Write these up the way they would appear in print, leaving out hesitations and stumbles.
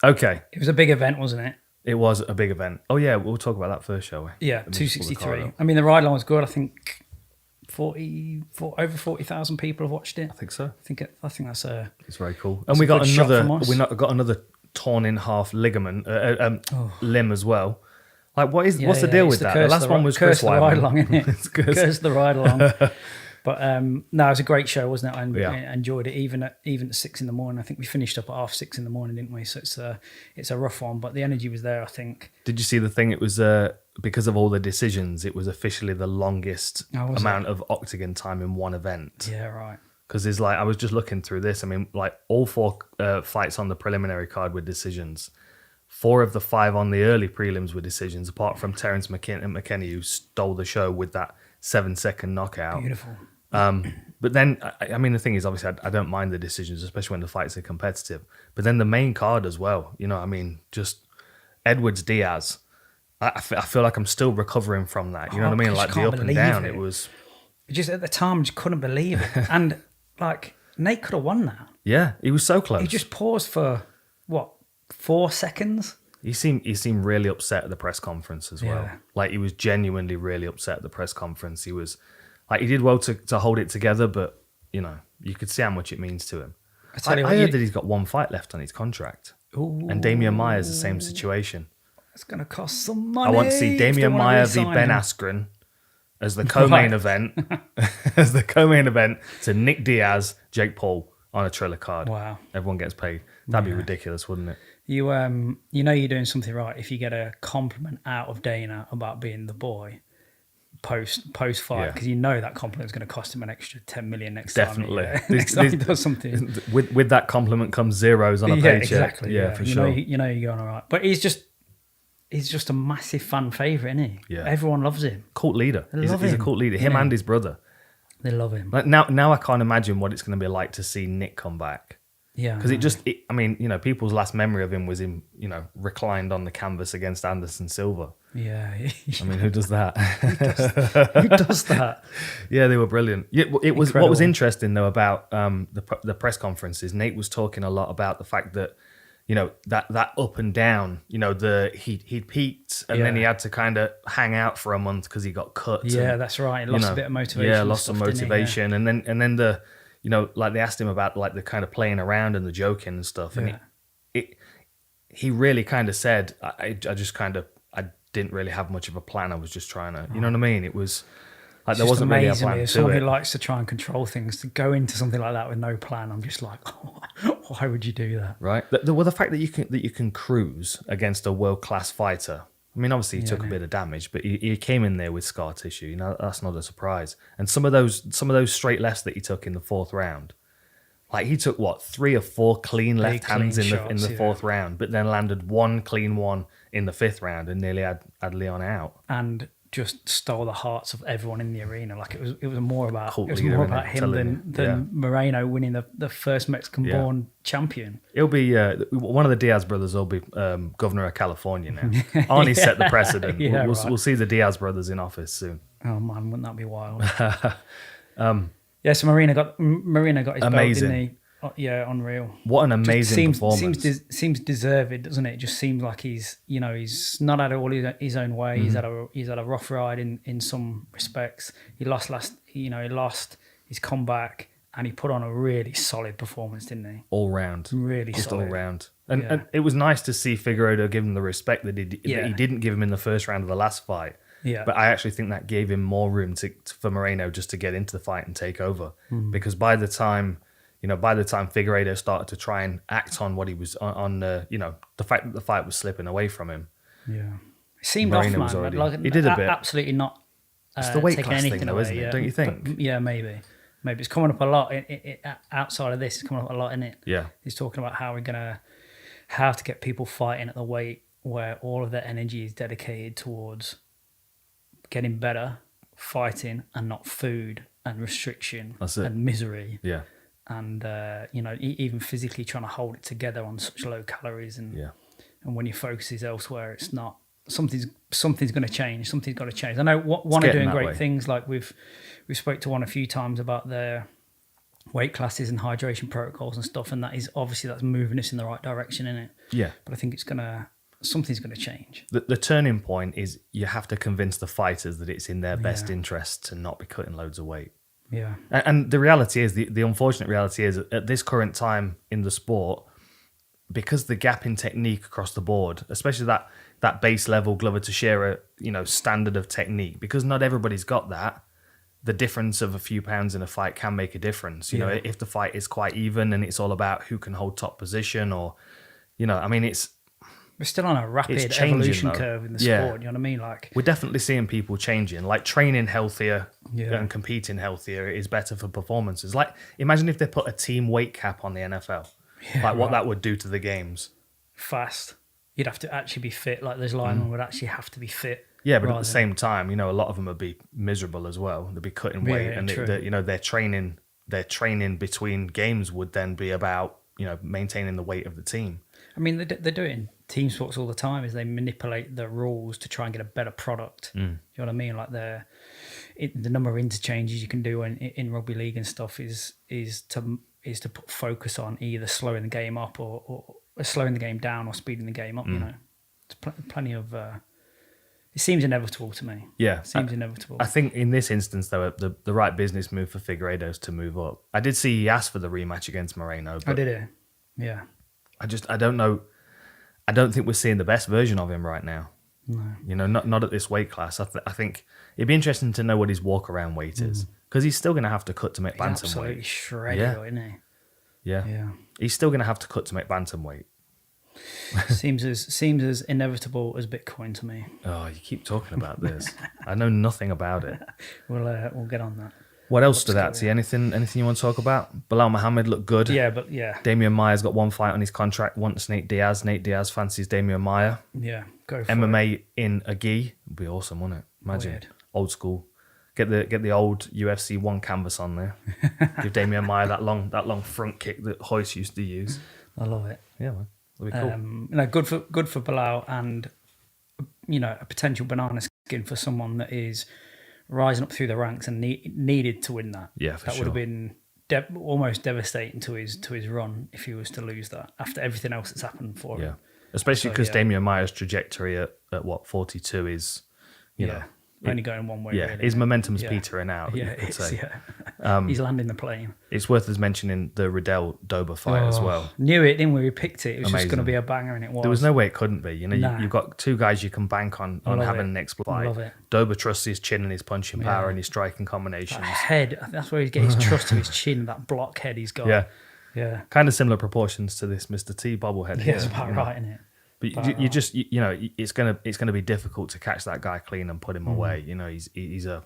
Okay. It was a big event, wasn't it? It was a big event. Oh yeah, we'll talk about that first, shall we? Yeah, Let me just pull the card 263. up. I mean, the ride line was good. I think over 40,000 people have watched it. I think so. I think that's a. It's very cool. That's And we a got good shot from us. got another torn in half ligament limb as well. Like what's the deal with that? The last one was Chris Curse the ride Weidman. along, isn't it? It's good. Curse the ride along. But no, it was a great show, wasn't it? I Yeah. enjoyed it, even at 6 in the morning. I think we finished up at 6:30 in the morning, didn't we? So it's a rough one, but the energy was there, I think. Did you see the thing? It was because of all the decisions. It was officially the longest amount of octagon time in one event. Yeah, right. Because there's I was just looking through this. I mean, like all 4 fights on the preliminary card were decisions. 4 of the 5 on the early prelims were decisions, apart from Terence McKinney, who stole the show with that 7-second knockout. Beautiful. But then, I mean, the thing is, obviously, I don't mind the decisions, especially when the fights are competitive. But then the main card as well, you know, I mean, just Edwards Diaz. I feel like I'm still recovering from that. You know what I mean? Like the up and down, it was. Just at the time, I just couldn't believe it. And like Nate could have won that. Yeah, he was so close. He just paused for 4 seconds. He seemed really upset at the press conference as well. Yeah. Like he was genuinely really upset at the press conference. He was like he did well to hold it together, but you know you could see how much it means to him. I heard that he's got 1 fight left on his contract, and Damian Maia's the same situation. It's going to cost some money. I want to see Damian Maia v Ben Askren as the co-main event, to Nick Diaz, Jake Paul on a Triller card. Wow, everyone gets paid. That'd be ridiculous, wouldn't it? You know you're doing something right if you get a compliment out of Dana about being the boy post fight, because you know that compliment is going to cost him an extra 10 million next time. Next time he does something. With that compliment comes zeros on a paycheck. Exactly. Yeah, for sure. You know you're going all right. But he's just a massive fan favourite, isn't he? Yeah. Everyone loves him. Cult leader. He's a cult leader. Him and his brother. They love him. Like now I can't imagine what it's going to be like to see Nick come back. Yeah. Because I mean, you know, people's last memory of him was him, you know, reclined on the canvas against Anderson Silva. Yeah. I mean, who does that? Who does that? Yeah, they were brilliant. It was Incredible. What was interesting though about the press conferences. Nate was talking a lot about the fact that, you know, that up and down. You know, he'd peaked and then he had to kind of hang out for a month because he got cut. Yeah, that's right. He lost a bit of motivation. Yeah, lost some motivation, and then the. You know, like they asked him about like the kind of playing around and the joking and stuff, and he really kind of said, I didn't really have much of a plan. I was just trying to, you know what I mean? It was like there wasn't really a plan to it. Someone who likes to try and control things, to go into something like that with no plan, I'm just like, oh, why would you do that? Right. The fact that you can cruise against a world-class fighter. I mean, obviously he took a bit of damage, but he came in there with scar tissue. You know, that's not a surprise. And some of those straight lefts that he took in the 4th round, like he took 3 or 4 clean left hands in the 4th round, but then landed 1 clean one in the 5th round and nearly had Leon out. And just stole the hearts of everyone in the arena. Like it was more about him than Moreno winning the first Mexican-born champion. It'll be one of the Diaz brothers will be governor of California now. Arnie set the precedent. We'll see the Diaz brothers in office soon. Oh man, wouldn't that be wild? So Marina got his amazing. belt, didn't he? Yeah, unreal. What an amazing performance. Seems deserved, doesn't it? It just seems like he's not had it all his own way. Mm-hmm. He's had a rough ride in some respects. He lost. He's come back and he put on a really solid performance, didn't he? All round. Really just solid. all round. And it was nice to see Figueiredo give him the respect that he didn't give him in the first round of the last fight. Yeah. But I actually think that gave him more room for Moreno just to get into the fight and take over. Because by the time Figueiredo started to try and act on what he was on, the fact that the fight was slipping away from him. Yeah. It seemed Moreno off, man. was he did a bit. Absolutely not. It's the weight taking class anything thing, though, away, isn't it? Don't you think? But, yeah, maybe. It's coming up a lot. Outside of this, it's coming up a lot, isn't it? Yeah. He's talking about how to get people fighting at the weight where all of their energy is dedicated towards getting better, fighting, and not food and restriction and misery. Yeah. And even physically trying to hold it together on such low calories, and when your focus is elsewhere, it's not. Something's going to change. Something's got to change. I know one are doing great things. Like we've spoke to one a few times about their weight classes and hydration protocols and stuff, and that's moving us in the right direction, isn't it? Yeah. But I think something's gonna change. The turning point is you have to convince the fighters that it's in their best Yeah. interest to not be cutting loads of weight. Yeah, And the reality is, the unfortunate reality is, at this current time in the sport, because the gap in technique across the board, especially that base level Glover Teixeira, standard of technique, because not everybody's got that. The difference of a few pounds in a fight can make a difference. You know, if the fight is quite even and it's all about who can hold top position, or, we're still on a rapid changing, evolution though. curve in the Yeah. sport. You know what I mean? Like, we're definitely seeing people changing. Like, training healthier Yeah. and competing healthier is better for performances. Like, imagine if they put a team weight cap on the NFL. What that would do to the games. fast. You'd have to actually be fit. Like, those linemen would actually have to be fit. Yeah, but at rather the same time, a lot of them would be miserable as well. They'd be cutting weight, Yeah, and true. their training between games would then be about maintaining the weight of the team. I mean, they're doing team sports all the time. Is they manipulate the rules to try and get a better product. You know what I mean? Like, the number of interchanges you can do in rugby league and stuff is to put focus on either slowing the game up or slowing the game down or speeding the game up. There's plenty of. It seems inevitable to me. Yeah, It seems inevitable. I think in this instance, though, the right business move for Figueiredo is to move up. I did see he asked for the rematch against Moreno, I but did it. Yeah. I don't know. I don't think we're seeing the best version of him right now. No. Not at this weight class. I think it'd be interesting to know what his walk around weight is, because he's still going to have to cut to make He's bantamweight. absolutely shredded, Yeah. isn't he? Yeah. Yeah. He's still going to have to cut to make bantamweight. seems as inevitable as Bitcoin to me. Oh, you keep talking about this. I know nothing about it. We'll get on that. What else stood out to you? Anything you want to talk about? Bilal Muhammad looked good. Yeah, but yeah, Damian Maia's got one fight on his contract. Wants Nate Diaz. Nate Diaz fancies Damian Maia. yeah, go for it. MMA in a gi would be awesome, wouldn't it? Imagine. Weird. Old school. Get the old UFC one canvas on there. Give Damian Maia that long front kick that Hoyce used to use. I love it. Yeah, man. That'd be cool. Good for Bilal, and a potential banana skin for someone that is rising up through the ranks and needed to win that. Yeah, for that sure. would have been almost devastating to his run if he was to lose that after everything else that's happened for Yeah. him. Especially So, because yeah. Damian Maia's trajectory at what, 42 is, you know. only going one way. Yeah, really, his isn't it? momentum's Yeah. petering out, Yeah, you could it's, say. yeah. He's landing the plane. It's worth us mentioning the Riddell Dober fight as well. Knew it, didn't we? We picked it. It was just Amazing. going to be a banger, and it was. There was no way it couldn't be. Nah. You've got two guys you can bank on love having it. an explosive I fight. love it. Dober trusts his chin and his punching power Yeah. and his striking combinations. That head. That's where he gets his trust to his chin. That block head he's got. Yeah. Yeah. Kind of similar proportions to this Mr. T bobblehead Yeah, here. it's about you know. right, isn't it? But it's gonna be difficult to catch that guy clean and put him away. You know, he's a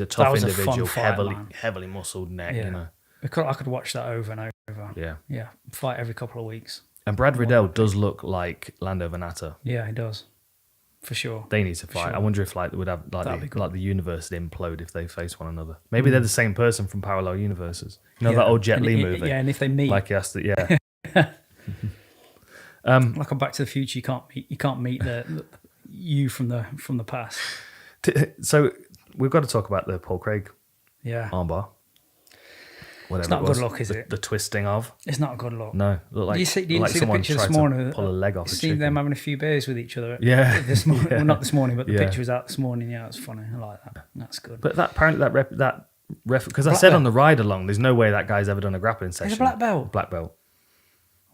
tough was a fun individual, fight, man. heavily muscled neck. Yeah. You know, I could watch that over and over. yeah. Yeah. Fight every couple of weeks. And Brad Riddell does look like Lando Venata. Yeah, he does. For sure. They need to fight. sure. I wonder if they would have That'd be cool. the universe would implode if they face one another. Maybe they're the same person from parallel universes. You know that old Jet And Li movie. Yeah, and if they meet, Like he has to, yeah. like on Back to the Future, you can't meet the you from the past. So we've got to talk about the Paul Craig Yeah, armbar. Whatever It's not it a good was. look, is it? The twisting of. it's not a good look. No, looked like, You didn't like see the someone picture tried this morning. to pull a leg off a Seen chicken. them having a few beers with each other. Yeah. This morning. Yeah. Well, not this morning, but the Yeah. picture was out this morning. Yeah, it's funny. I like that. That's good. But that apparently that ref because I Black said belt. on the ride along, there's no way that guy's ever done a grappling session. He's a black belt. Black belt.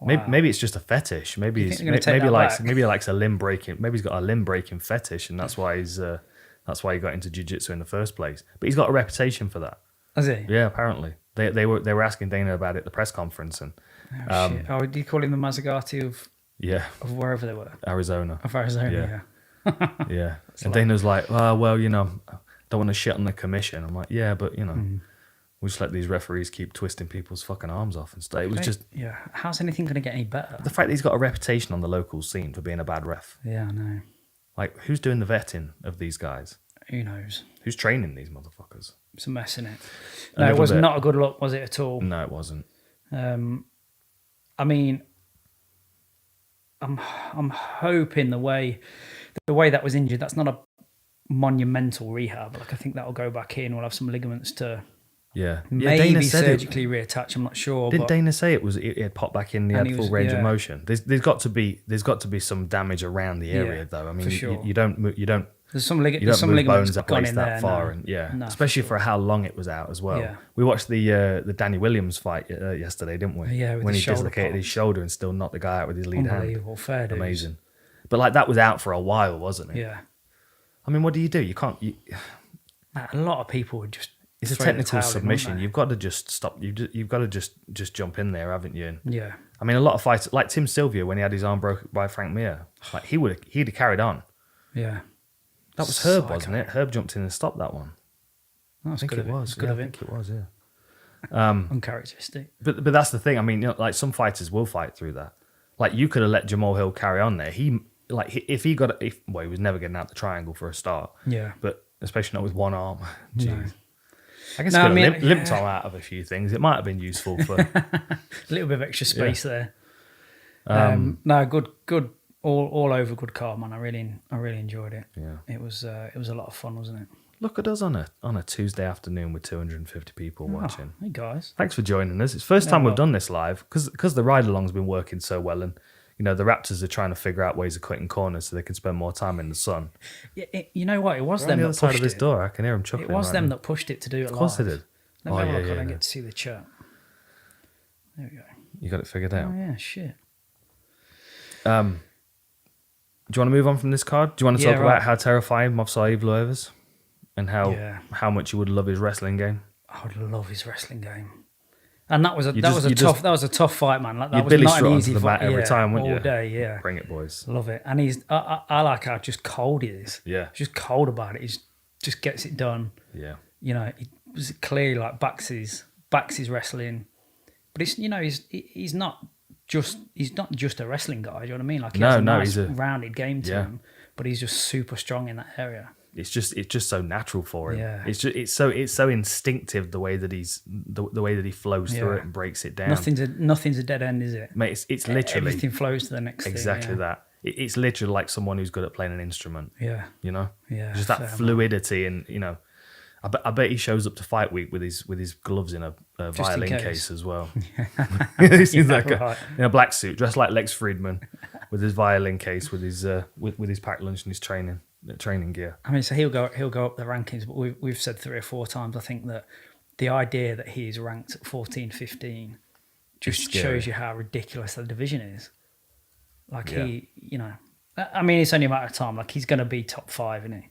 Wow. Maybe it's just a fetish. Maybe You he's think they're gonna take that back? maybe he likes a limb breaking. Maybe he's got a limb breaking fetish, and that's why he got into jiu-jitsu in the first place. But he's got a reputation for that. Has he? Yeah, apparently they were asking Dana about it at the press conference, and Oh, shit. Oh, did you call him the Mazzagatti of yeah, wherever they were? Arizona. Of Arizona, Yeah. yeah. Yeah. And Dana's like, oh, well, don't want to shit on the commission. I'm like, yeah, but, we just let these referees keep twisting people's fucking arms off and stuff. It was just Yeah. How's anything going to get any better? the fact that he's got a reputation on the local scene for being a bad ref. Yeah, I know. Like, who's doing the vetting of these guys? Who knows? Who's training these motherfuckers? It's a mess, in it? A No, it little was bit. not a good look, was it at all? No, it wasn't. I mean, I'm hoping the way that was injured, that's not a monumental rehab. Like, I think that'll go back in. We'll have some ligaments to Yeah. Maybe Dana said surgically reattached. I'm not sure. Didn't But Dana say it had popped back in? He And had he full was- range of yeah. motion. There's got to be some damage around the area Yeah, though. I mean, for sure. you don't there's some you don't there's some move ligaments bones that gone waste in that there. far, No. and yeah, No, for especially sure. for how long it was out as well. Yeah. We watched the Danny Williams fight yesterday, didn't we? Yeah, with when his he shoulder dislocated his pops. shoulder and still knocked the guy out with his lead hand. Unbelievable, fair dues. Amazing. But like that was out for a while, wasn't it? Yeah. I mean, what do? You can't. A lot of people would just. It's a throw the technical towel in, wouldn't submission. they? You've got to just stop. You've got to just jump in there, haven't you? And, Yeah. I mean, a lot of fighters, like Tim Sylvia, when he had his arm broken by Frank Mir, like he'd have carried on. Yeah. That was Herb, Psycho. wasn't it? Herb jumped in and stopped that one. That's I think good it of was. It's good Yeah, of I him. think it was. Yeah. Uncharacteristic. But that's the thing. I mean, like some fighters will fight through that. Like you could have let Jamal Hill carry on there. He he was never getting out the triangle for a start. Yeah. But especially not with one arm. Jeez. No. I guess No, could I have mean, limped yeah. him out of a few things. It might have been useful for. A little bit of extra space there. Um, No, good. All over good card, man. I really enjoyed it. Yeah. It was a lot of fun, wasn't it? Look at us on a Tuesday afternoon with 250 people Oh, watching. hey guys. Thanks for joining us. It's the first time No, we've done this live because the ride along's been working so well, and you know the Raptors are trying to figure out ways of cutting corners so they can spend more time in the sun. Yeah, you know what? It was On them the that other side pushed of this it. door, I can hear them chuckling. It was right them now. that pushed it to do it live. Of course they did. Let me Oh, have a yeah, look. I yeah, don't yeah. get to see the chat. There we go. You got it figured out. Oh yeah, shit. Do you want to move on from this card? Do you want to Yeah, talk right. about how terrifying Movsar Evloev is and Yeah. how much you would love his wrestling game? I would love his wrestling game. And that was a You that just- was a you tough just- that was a tough fight, man. Like that You'd was Billy not an Strut easy onto the mat fight. every Yeah, time, wouldn't all you? day, yeah. Bring it, boys. Love it. And I like how just cold he is. Yeah. He's just cold about it. He just gets it done. Yeah. You know, he was clearly like backs his wrestling. But it's he's not just a wrestling guy, do you know what I mean? Like he has a nice he's a rounded game to yeah. him, but he's just super strong in that area. It's just so natural for him. Yeah. It's so instinctive the way that the way that he flows through Yeah. it and breaks it down. Nothing's a dead end, is it? Mate, it's literally Everything flows to the next exactly thing. that. It's literally like someone who's good at playing an instrument. Yeah. You know, Yeah, just that fair, man. fluidity, and you know, I bet he shows up to fight week with his gloves in a in violin case. case as well. He seems like right. in a black suit, dressed like Lex Friedman, with his violin case, with his packed lunch and his training gear. I mean, so he'll go up the rankings, but we've said 3 or 4 times. I think that the idea that he's ranked at 14, 15 just scary. shows you how ridiculous the division is. Like Yeah. I mean, it's only a matter of time. Like he's going to be top 5, isn't he?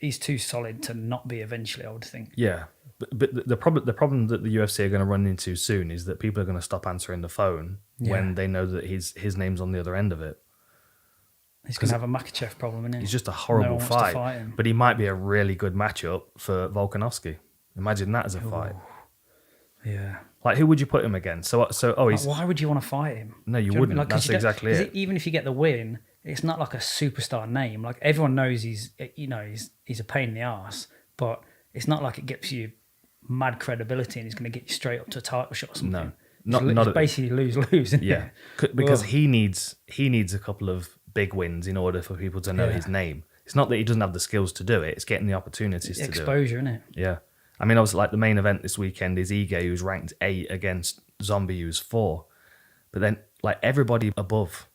He's too solid to not be eventually, I would think. Yeah, but the problem that the UFC are going to run into soon is that people are going to stop answering the phone when Yeah. they know that his name's on the other end of it. He's going to have a Makachev problem, isn't he? He's just a No horrible one wants to fight, fight him. but he might be a really good matchup for Volkanovski. Imagine that as a fight. Yeah. Like, who would you put him against? He's Why would you want to fight him? No, you Do know what I mean? wouldn't. Like, 'cause That's you don't- exactly 'cause it. Even if you get the win, it's not like a superstar name. Like everyone knows he's a pain in the ass, but it's not like it gives you mad credibility and he's going to get you straight up to a title shot or something. No, It's not at- basically lose. Isn't yeah, it? because Ugh. he needs a couple of big wins in order for people to know Yeah. his name. It's not that he doesn't have the skills to do it; it's getting the opportunities to do it. Exposure, isn't it? Yeah. I mean, obviously, like the main event this weekend is Ige, who's ranked 8 against Zombie, who's 4. But then, like, everybody above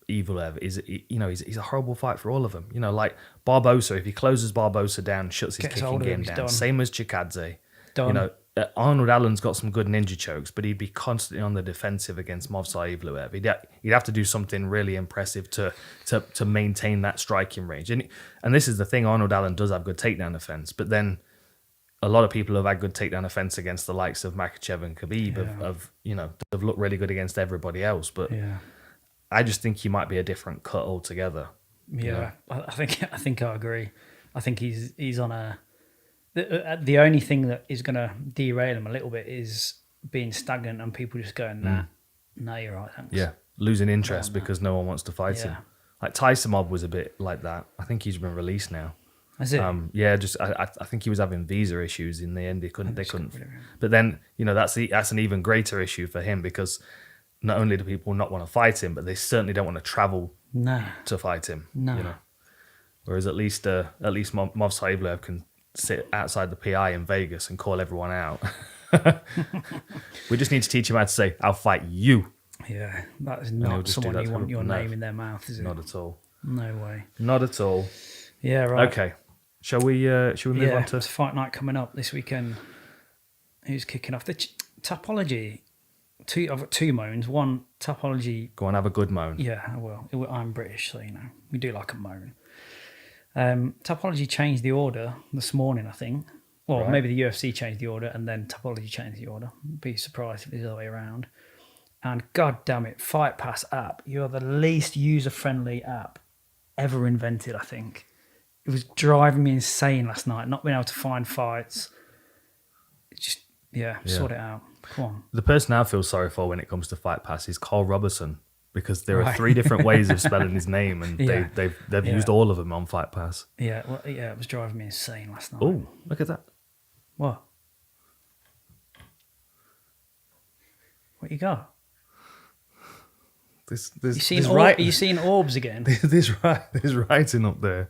Evloev he's a horrible fight for all of them. You know, like Barbosa, if he closes Barbosa down, shuts his Gets kicking hold of him, game he's down. done. Same as Chikadze. Done. You know, Arnold Allen's got some good ninja chokes, but he'd be constantly on the defensive against Movsar Evloev. He'd have to do something really impressive to maintain that striking range. And this is the thing, Arnold Allen does have good takedown defense, but then a lot of people have had good takedown offense against the likes of Makhachev and Khabib have looked really good against everybody else. But Yeah. I just think he might be a different cut altogether. Yeah, I think I agree. I think he's on the only thing that is going to derail him a little bit is being stagnant and people just going, nah, you're right, thanks. Yeah, losing interest because no one wants to fight him. Yeah. Like Tyson was a bit like that. I think he's been released now. Is it? I think he was having visa issues in the end. They couldn't. But then that's an even greater issue for him because not only do people not want to fight him, but they certainly don't want to travel Nah. to fight him. No. You know? Whereas at least Movsar Evloev sit outside the PI in Vegas and call everyone out. We just need to teach him how to say, "I'll fight you." Yeah, that is he'll not just do someone that you to want him. your No. name in their mouth, is it? Not at all. No way. Not at all. Yeah, right. Okay. Shall we move on to... it's fight night coming up this weekend. Who's kicking off? The Topology. I've got two moans. One, Topology. Go on, have a good moan. Yeah, I will. I'm British, so, we do like a moan. Topology changed the order this morning, I think. Well, Right. maybe the UFC changed the order and then Topology changed the order. Be surprised if it's the other way around. And god damn it, Fight Pass app. You're the least user-friendly app ever invented, I think. It was driving me insane last night, not being able to find fights. It's just, sort it out. Come on. The person I feel sorry for when it comes to Fight Pass is Carl Robertson, because there are Right. 3 different ways of spelling his name, and Yeah. they've used all of them on Fight Pass. Yeah, well, it was driving me insane last night. Oh, look at that. What? What you got? There's Are you seeing orbs again? there's writing up there.